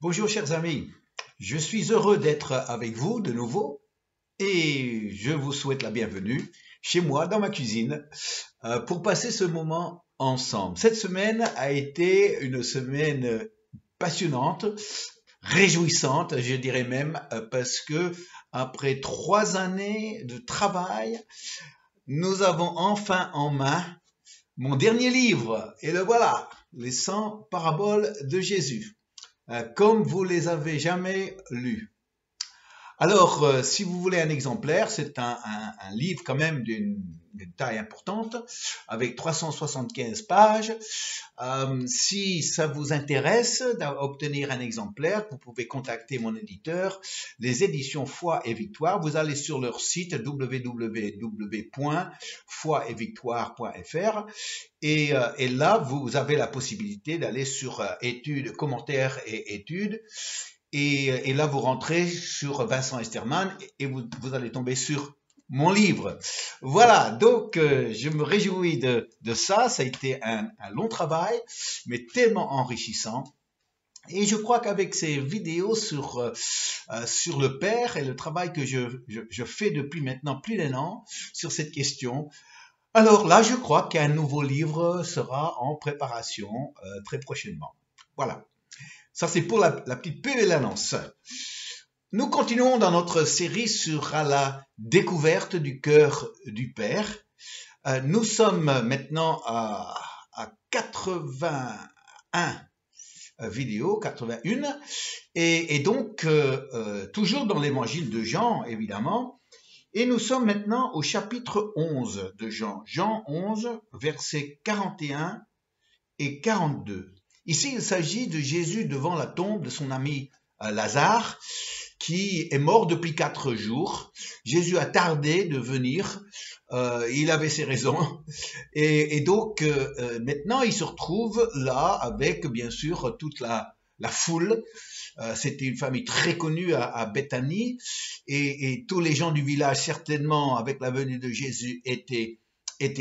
Bonjour chers amis, je suis heureux d'être avec vous de nouveau et je vous souhaite la bienvenue chez moi dans ma cuisine pour passer ce moment ensemble. Cette semaine a été une semaine passionnante, réjouissante, je dirais même, parce que après 3 années de travail, nous avons enfin en main mon dernier livre et le voilà, les 100 paraboles de Jésus. Comme vous les avez jamais lus. Alors, si vous voulez un exemplaire, c'est un livre quand même d'une taille importante, avec 375 pages. Si ça vous intéresse d'obtenir un exemplaire, vous pouvez contacter mon éditeur, les éditions Foi et Victoire. Vous allez sur leur site www.foietvictoire.fr et là, vous avez la possibilité d'aller sur études, commentaires et études. Et là, vous rentrez sur Vincent Esterman et vous allez tomber sur mon livre. Voilà, donc je me réjouis de ça. Ça a été un long travail, mais tellement enrichissant. Et je crois qu'avec ces vidéos sur le Père et le travail que je fais depuis maintenant plus d'1 an sur cette question, alors là, je crois qu'un nouveau livre sera en préparation très prochainement. Voilà. Ça, c'est pour la petite pub et l'annonce. Nous continuons dans notre série sur la découverte du cœur du Père. Nous sommes maintenant à 81 vidéos, 81, et donc toujours dans l'évangile de Jean, évidemment. Et nous sommes maintenant au chapitre 11 de Jean. Jean 11, versets 41 et 42. Ici, il s'agit de Jésus devant la tombe de son ami Lazare, qui est mort depuis 4 jours. Jésus a tardé de venir, il avait ses raisons, et donc maintenant il se retrouve là avec bien sûr toute la foule. C'était une famille très connue à Béthanie, et tous les gens du village, certainement, avec la venue de Jésus, étaient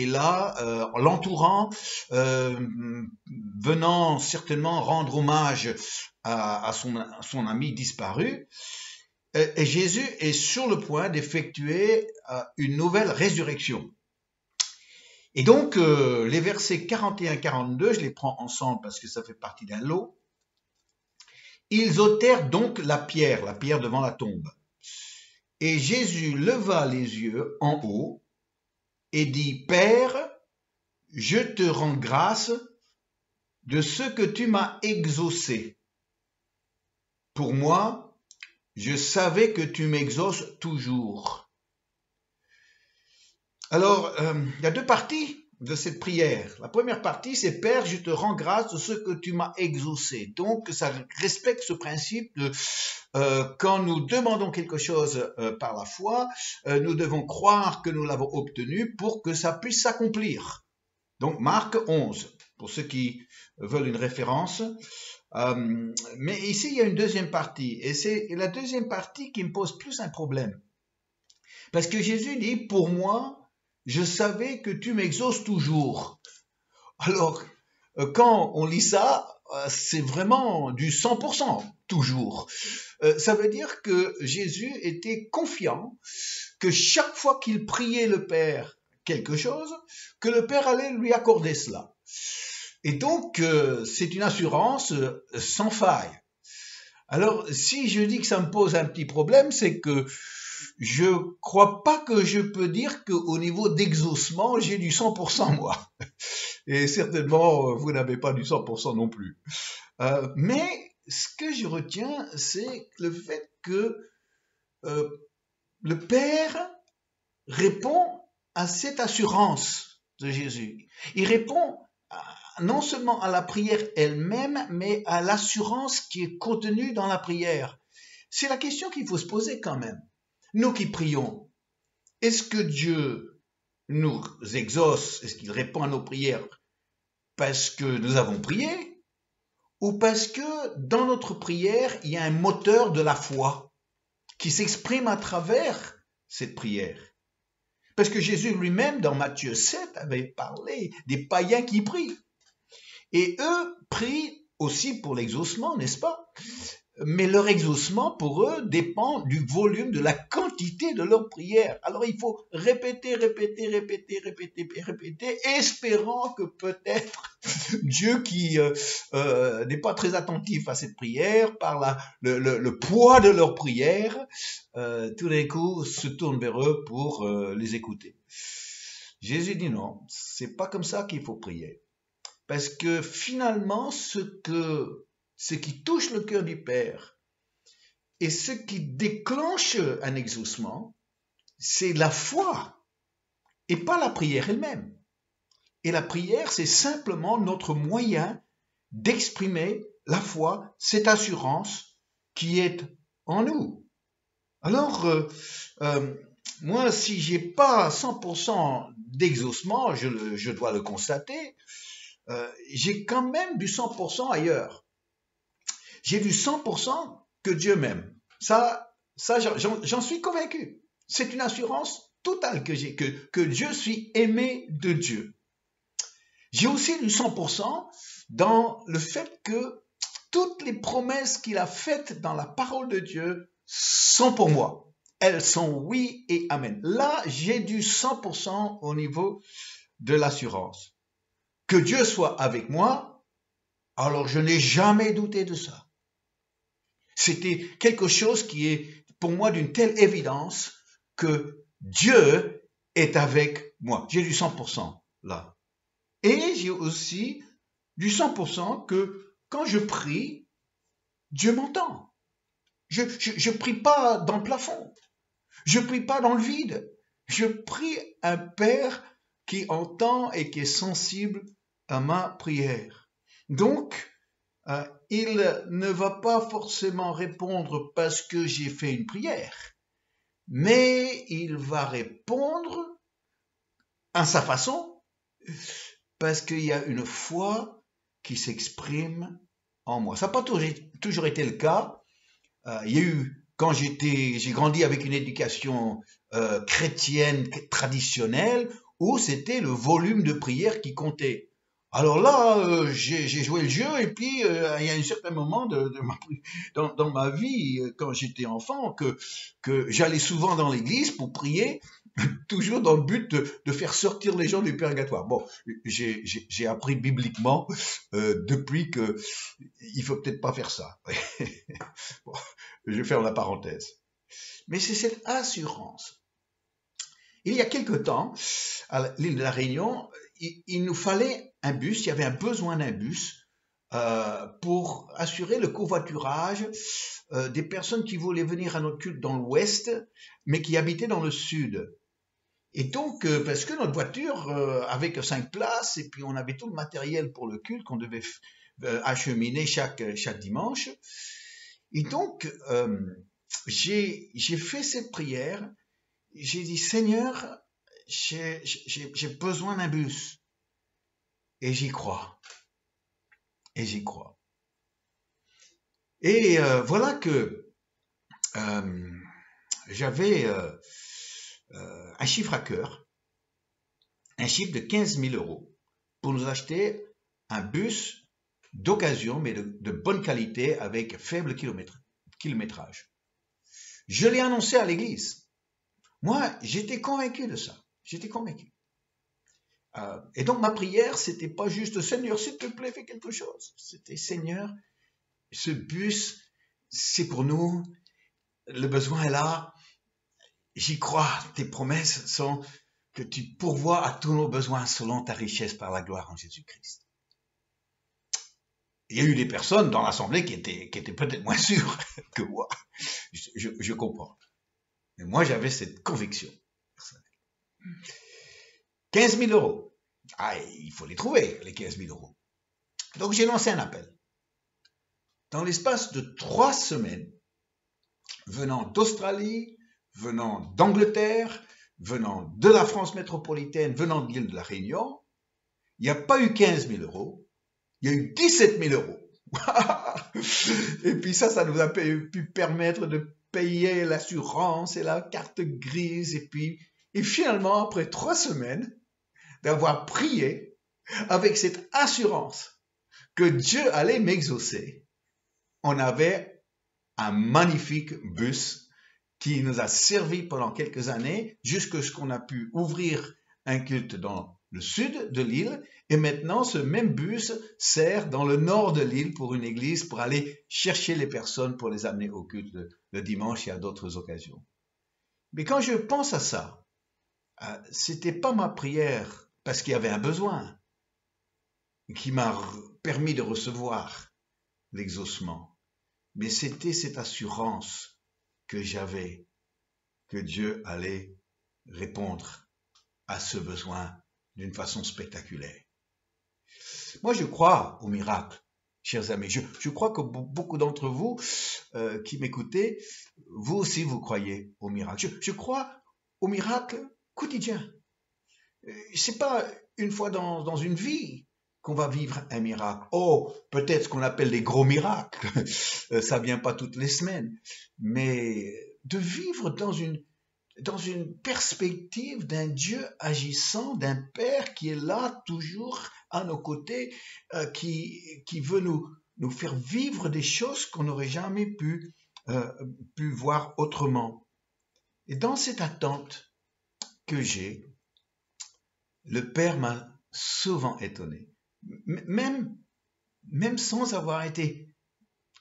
là, l'entourant, venant certainement rendre hommage à son ami disparu. Et Jésus est sur le point d'effectuer une nouvelle résurrection. Et donc, les versets 41-42, je les prends ensemble parce que ça fait partie d'un lot. Ils ôtèrent donc la pierre devant la tombe. Et Jésus leva les yeux en haut et dit, « Père, je te rends grâce de ce que tu m'as exaucé. Pour moi, je savais que tu m'exauces toujours. » Alors, il y a 2 parties de cette prière. La première partie, c'est « Père, je te rends grâce de ce que tu m'as exaucé ». Donc, ça respecte ce principe de quand nous demandons quelque chose par la foi, nous devons croire que nous l'avons obtenu pour que ça puisse s'accomplir. Donc, Marc 11, pour ceux qui veulent une référence. Mais ici, il y a une deuxième partie. Et c'est la deuxième partie qui me pose plus un problème. Parce que Jésus dit, « Pour moi, je savais que tu m'exauces toujours. » Alors, quand on lit ça, c'est vraiment du 100%, toujours. Ça veut dire que Jésus était confiant que chaque fois qu'il priait le Père quelque chose, que le Père allait lui accorder cela. Et donc, c'est une assurance sans faille. Alors, si je dis que ça me pose un petit problème, c'est que je crois pas que je peux dire qu'au niveau d'exaucement, j'ai du 100% moi. Et certainement, vous n'avez pas du 100% non plus. Mais ce que je retiens, c'est le fait que le Père répond à cette assurance de Jésus. Il répond non seulement à la prière elle-même, mais à l'assurance qui est contenue dans la prière. C'est la question qu'il faut se poser quand même. Nous qui prions, est-ce que Dieu nous exauce, est-ce qu'il répond à nos prières parce que nous avons prié, ou parce que dans notre prière, il y a un moteur de la foi qui s'exprime à travers cette prière? Parce que Jésus lui-même, dans Matthieu 7, avait parlé des païens qui prient. Et eux prient aussi pour l'exaucement, n'est-ce pas? mais leur exaucement pour eux dépend du volume, de la quantité de leur prière. Alors il faut répéter, espérant que peut-être Dieu qui n'est pas très attentif à cette prière, par le poids de leur prière, tout d'un coup se tourne vers eux pour les écouter. Jésus dit non, c'est pas comme ça qu'il faut prier. Parce que finalement, ce qui touche le cœur du Père et ce qui déclenche un exaucement, c'est la foi et pas la prière elle-même. Et la prière, c'est simplement notre moyen d'exprimer la foi, cette assurance qui est en nous. Alors, moi, si j'ai pas 100% d'exaucement, je dois le constater, j'ai quand même du 100% ailleurs. J'ai du 100% que Dieu m'aime. Ça, j'en suis convaincu. C'est une assurance totale que j'ai, que Dieu suis aimé de Dieu. J'ai aussi du 100% dans le fait que toutes les promesses qu'il a faites dans la parole de Dieu sont pour moi. Elles sont oui et amen. Là, j'ai du 100% au niveau de l'assurance. Que Dieu soit avec moi, alors je n'ai jamais douté de ça. C'était quelque chose qui est pour moi d'une telle évidence que Dieu est avec moi. J'ai du 100% là. Et j'ai aussi du 100% que quand je prie, Dieu m'entend. Je prie pas dans le plafond. Je prie pas dans le vide. Je prie un Père qui entend et qui est sensible à ma prière. Donc, il ne va pas forcément répondre parce que j'ai fait une prière, mais il va répondre à sa façon parce qu'il y a une foi qui s'exprime en moi. Ça n'a pas toujours été le cas. Il y a eu, quand j'ai grandi avec une éducation chrétienne traditionnelle, où c'était le volume de prière qui comptait. Alors là, j'ai joué le jeu et puis il y a un certain moment dans ma vie, quand j'étais enfant, que j'allais souvent dans l'église pour prier, toujours dans le but de faire sortir les gens du purgatoire. Bon, j'ai appris bibliquement depuis que il faut peut-être pas faire ça. Bon, je ferme la parenthèse. Mais c'est cette assurance. Il y a quelque temps, à l'île de la Réunion, il nous fallait un bus, il y avait un besoin d'un bus pour assurer le covoiturage des personnes qui voulaient venir à notre culte dans l'ouest, mais qui habitaient dans le sud. Et donc, parce que notre voiture avait que 5 places, et puis on avait tout le matériel pour le culte qu'on devait acheminer chaque dimanche. Et donc, j'ai fait cette prière. J'ai dit, Seigneur, j'ai besoin d'un bus. Et j'y crois. Et j'y crois. Et voilà que j'avais un chiffre à cœur, un chiffre de 15 000 € pour nous acheter un bus d'occasion, mais de bonne qualité, avec faible kilométrage. Je l'ai annoncé à l'église. Moi, j'étais convaincu de ça. J'étais convaincu. Et donc, ma prière, c'était pas juste « Seigneur, s'il te plaît, fais quelque chose ». C'était « Seigneur, ce bus, c'est pour nous. Le besoin est là. J'y crois. Tes promesses sont que tu pourvois à tous nos besoins selon ta richesse par la gloire en Jésus-Christ ». Il y a eu des personnes dans l'assemblée qui étaient peut-être moins sûres que moi. Je comprends. Mais moi, j'avais cette conviction personnelle. 15 000 €. Ah, il faut les trouver, les 15 000 €. Donc, j'ai lancé un appel. Dans l'espace de 3 semaines, venant d'Australie, venant d'Angleterre, venant de la France métropolitaine, venant de l'île de la Réunion, il n'y a pas eu 15 000 €, il y a eu 17 000 €. Et puis ça nous a pu permettre de payer l'assurance et la carte grise. Et finalement, après 3 semaines, d'avoir prié avec cette assurance que Dieu allait m'exaucer, on avait un magnifique bus qui nous a servi pendant quelques années, jusqu'à ce qu'on a pu ouvrir un culte dans le sud de l'île, et maintenant ce même bus sert dans le nord de l'île pour une église, pour aller chercher les personnes pour les amener au culte le dimanche et à d'autres occasions. Mais quand je pense à ça, c'était pas ma prière parce qu'il y avait un besoin qui m'a permis de recevoir l'exaucement, mais c'était cette assurance que j'avais que Dieu allait répondre à ce besoin d'une façon spectaculaire. Moi, je crois au miracle, chers amis. Je crois que beaucoup d'entre vous qui m'écoutez, vous aussi, vous croyez au miracle. Je crois au miracle quotidien. C'est pas une fois dans une vie qu'on va vivre un miracle. Oh, peut-être ce qu'on appelle les gros miracles. Ça vient pas toutes les semaines. Mais de vivre dans une perspective d'un Dieu agissant, d'un Père qui est là toujours à nos côtés, qui veut nous faire vivre des choses qu'on n'aurait jamais pu voir autrement. Et dans cette attente que j'ai, le Père m'a souvent étonné, même sans avoir été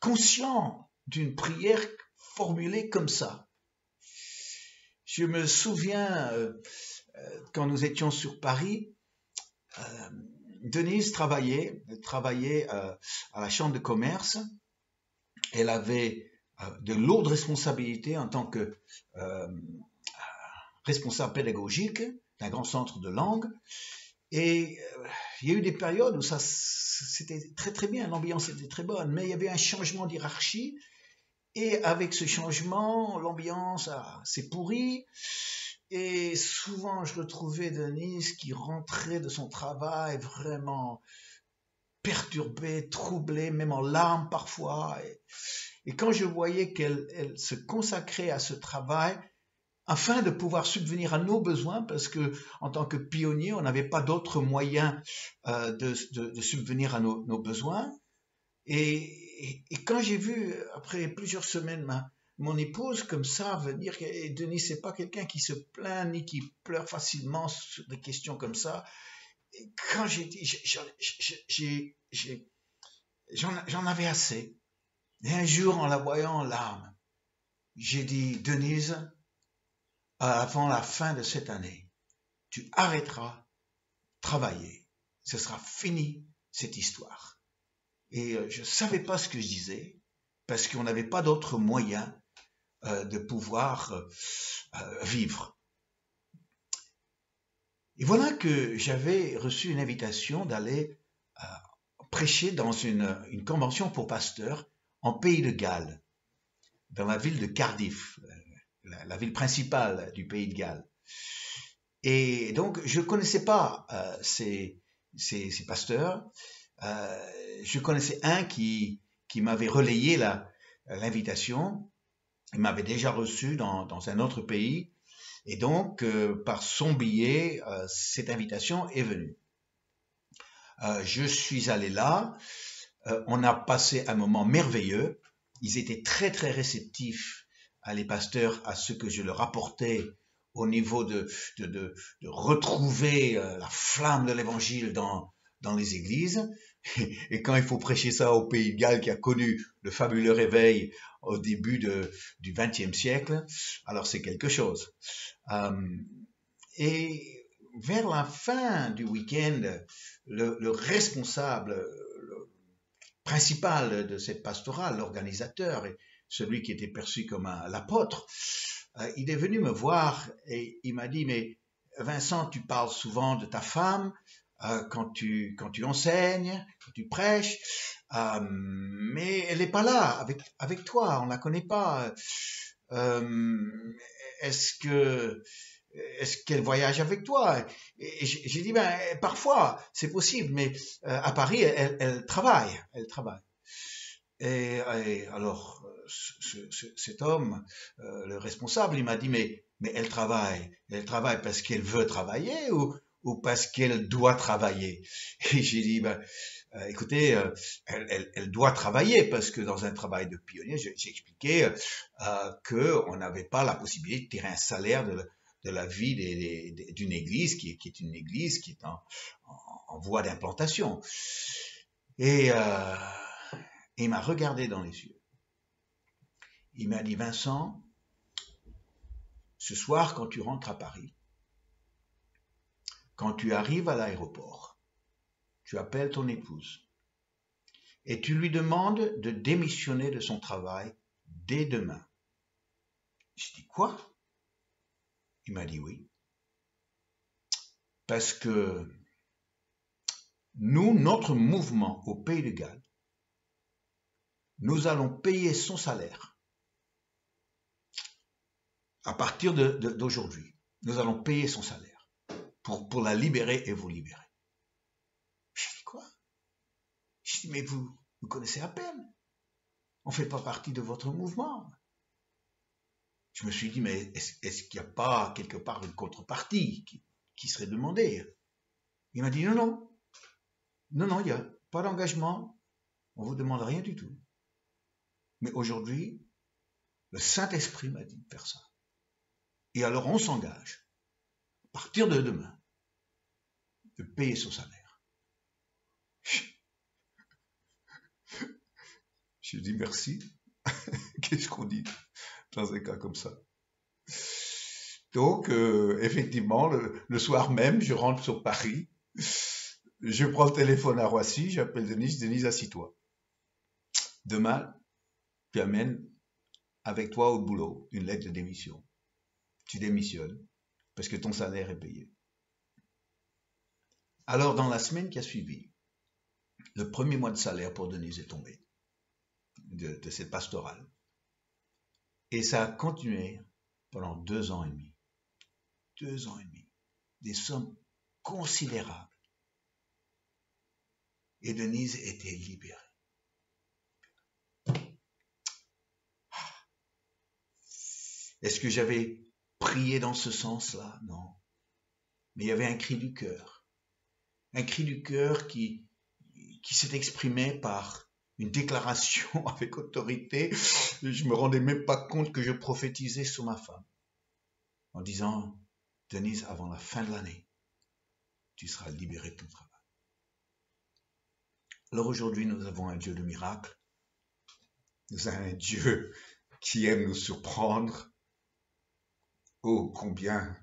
conscient d'une prière formulée comme ça. Je me souviens, quand nous étions sur Paris, Denise travaillait à la chambre de commerce. Elle avait de lourdes responsabilités en tant que responsable pédagogique d'un grand centre de langue. Et il y a eu des périodes où ça, c'était très très bien, l'ambiance était très bonne, mais il y avait un changement d'hiérarchie. Et avec ce changement, l'ambiance s'est pourrie. Et souvent, je retrouvais Denise qui rentrait de son travail vraiment perturbée, troublée, même en larmes parfois. Et quand je voyais qu'elle se consacrait à ce travail, afin de pouvoir subvenir à nos besoins, parce que en tant que pionnier, on n'avait pas d'autres moyens de subvenir à nos besoins. Et quand j'ai vu, après plusieurs semaines, mon épouse comme ça venir, et Denis, c'est pas quelqu'un qui se plaint ni qui pleure facilement sur des questions comme ça. Et quand j'ai dit, j'en avais assez. Et un jour, en la voyant en larmes, j'ai dit, Denise, avant la fin de cette année, tu arrêteras de travailler. Ce sera fini, cette histoire. Et je ne savais pas ce que je disais, parce qu'on n'avait pas d'autre moyen de pouvoir vivre. Et voilà que j'avais reçu une invitation d'aller prêcher dans une convention pour pasteurs en Pays de Galles, dans la ville de Cardiff, la ville principale du Pays de Galles. Et donc, je ne connaissais pas ces pasteurs. Je connaissais un qui m'avait relayé l'invitation. Il m'avait déjà reçu dans un autre pays. Et donc, par son biais, cette invitation est venue. Je suis allé là. On a passé un moment merveilleux. Ils étaient très, très réceptifs, les pasteurs, à ce que je leur apportais au niveau de retrouver la flamme de l'évangile dans les églises. Et quand il faut prêcher ça au Pays de Galles qui a connu le fabuleux réveil au début du XXe siècle, alors c'est quelque chose. Et vers la fin du week-end, le responsable le principal de cette pastorale, l'organisateur, et celui qui était perçu comme l'apôtre, il est venu me voir et il m'a dit, mais Vincent, tu parles souvent de ta femme, quand tu enseignes, quand tu prêches, mais elle n'est pas là avec toi, on la connaît pas. Est-ce qu'elle voyage avec toi? Et j'ai dit, ben parfois c'est possible, mais à Paris elle travaille. Et alors cet homme, le responsable, il m'a dit, mais elle travaille parce qu'elle veut travailler, ou parce qu'elle doit travailler? Et j'ai dit, ben, écoutez, elle doit travailler parce que dans un travail de pionnier, j'ai expliqué qu'on n'avait pas la possibilité de tirer un salaire de la vie d'une église qui est une église qui est en voie d'implantation. Et il m'a regardé dans les yeux. Il m'a dit, Vincent, ce soir, quand tu rentres à Paris, quand tu arrives à l'aéroport, tu appelles ton épouse et tu lui demandes de démissionner de son travail dès demain. Je dis, quoi? Il m'a dit oui. Parce que nous, notre mouvement au Pays de Galles, nous allons payer son salaire à partir d'aujourd'hui. Nous allons payer son salaire pour la libérer et vous libérer. Je dis quoi? Je dis, mais vous connaissez à peine. On ne fait pas partie de votre mouvement. Je me suis dit, mais est-ce qu'il n'y a pas quelque part une contrepartie qui serait demandée? Il m'a dit, non, il n'y a pas d'engagement, on ne vous demande rien du tout. Mais aujourd'hui, le Saint-Esprit m'a dit de faire ça. Et alors on s'engage, à partir de demain, de payer son salaire. Je dis merci. Qu'est-ce qu'on dit dans un cas comme ça? Donc, effectivement, le soir même, je rentre sur Paris. Je prends le téléphone à Roissy, j'appelle Denise. Denise, assis-toi. Demain, tu amènes avec toi au boulot une lettre de démission. Tu démissionnes parce que ton salaire est payé. Alors, dans la semaine qui a suivi, le premier mois de salaire pour Denise est tombé de cette pastorale. Et ça a continué pendant 2 ans et demi. 2 ans et demi. Des sommes considérables. Et Denise était libérée. Est-ce que j'avais prié dans ce sens-là? Non. Mais il y avait un cri du cœur. Un cri du cœur qui s'est exprimé par une déclaration avec autorité. Je me rendais même pas compte que je prophétisais sur ma femme. En disant, Denise, avant la fin de l'année, tu seras libérée de ton travail. Alors aujourd'hui, nous avons un Dieu de miracles. Nous avons un Dieu qui aime nous surprendre. Oh, combien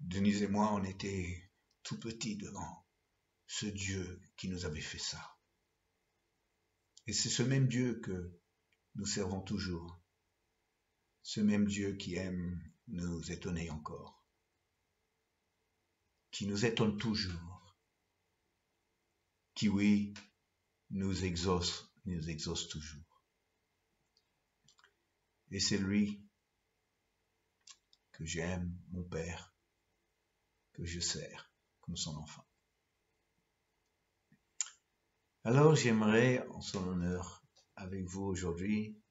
Denise et moi, on était tout petits devant ce Dieu qui nous avait fait ça. Et c'est ce même Dieu que nous servons toujours. Ce même Dieu qui aime nous étonner encore. Qui nous étonne toujours. Qui, oui, nous exauce toujours. Et c'est lui que j'aime, mon Père, que je sers comme son enfant. Alors j'aimerais, en son honneur, avec vous aujourd'hui,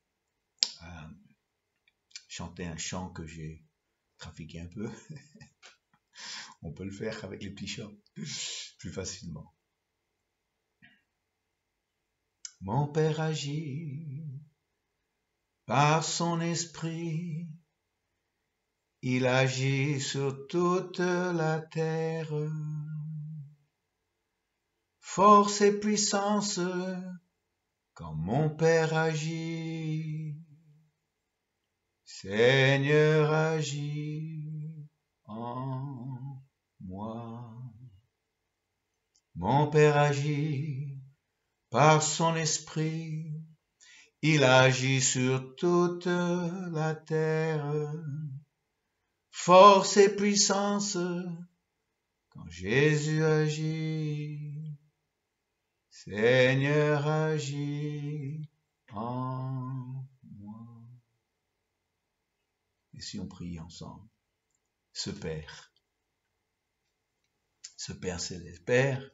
chanter un chant que j'ai trafiqué un peu. On peut le faire avec les petits chants plus facilement. Mon Père agit par son esprit, il agit sur toute la terre. Force et puissance, quand mon Père agit, Seigneur agit en moi. Mon Père agit par son esprit, il agit sur toute la terre. Force et puissance, quand Jésus agit, Seigneur agit en moi. Et si on prie ensemble, ce Père céleste, Père,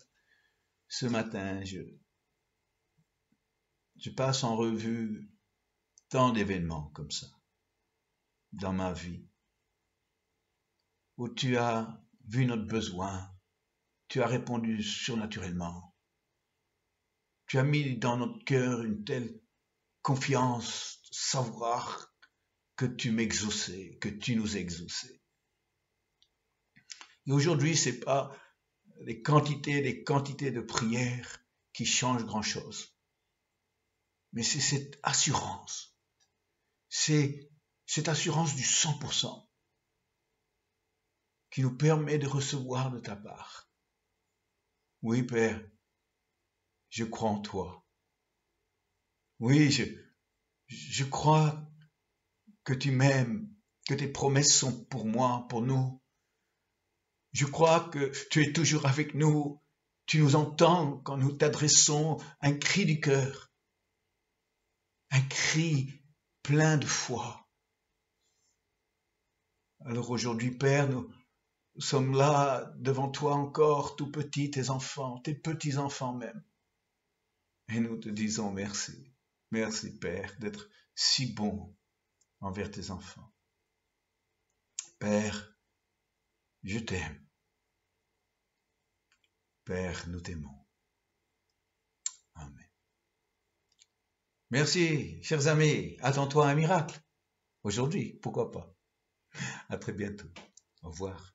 ce matin, je passe en revue tant d'événements comme ça dans ma vie, où tu as vu notre besoin. Tu as répondu surnaturellement. Tu as mis dans notre cœur une telle confiance, de savoir que tu m'exauçais, que tu nous exauçais. Et aujourd'hui, c'est pas les quantités de prières qui changent grand-chose. Mais c'est cette assurance. C'est cette assurance du 100% qui nous permet de recevoir de ta part. Oui, Père, je crois en toi. Oui, je crois que tu m'aimes, que tes promesses sont pour moi, pour nous. Je crois que tu es toujours avec nous. Tu nous entends quand nous t'adressons un cri du cœur, un cri plein de foi. Alors aujourd'hui, Père, nous sommes là devant toi encore, tout petits, tes enfants, tes petits-enfants même. Et nous te disons merci. Merci, Père, d'être si bon envers tes enfants. Père, je t'aime. Père, nous t'aimons. Amen. Merci, chers amis. Attends-toi à un miracle. Aujourd'hui, pourquoi pas. À très bientôt. Au revoir.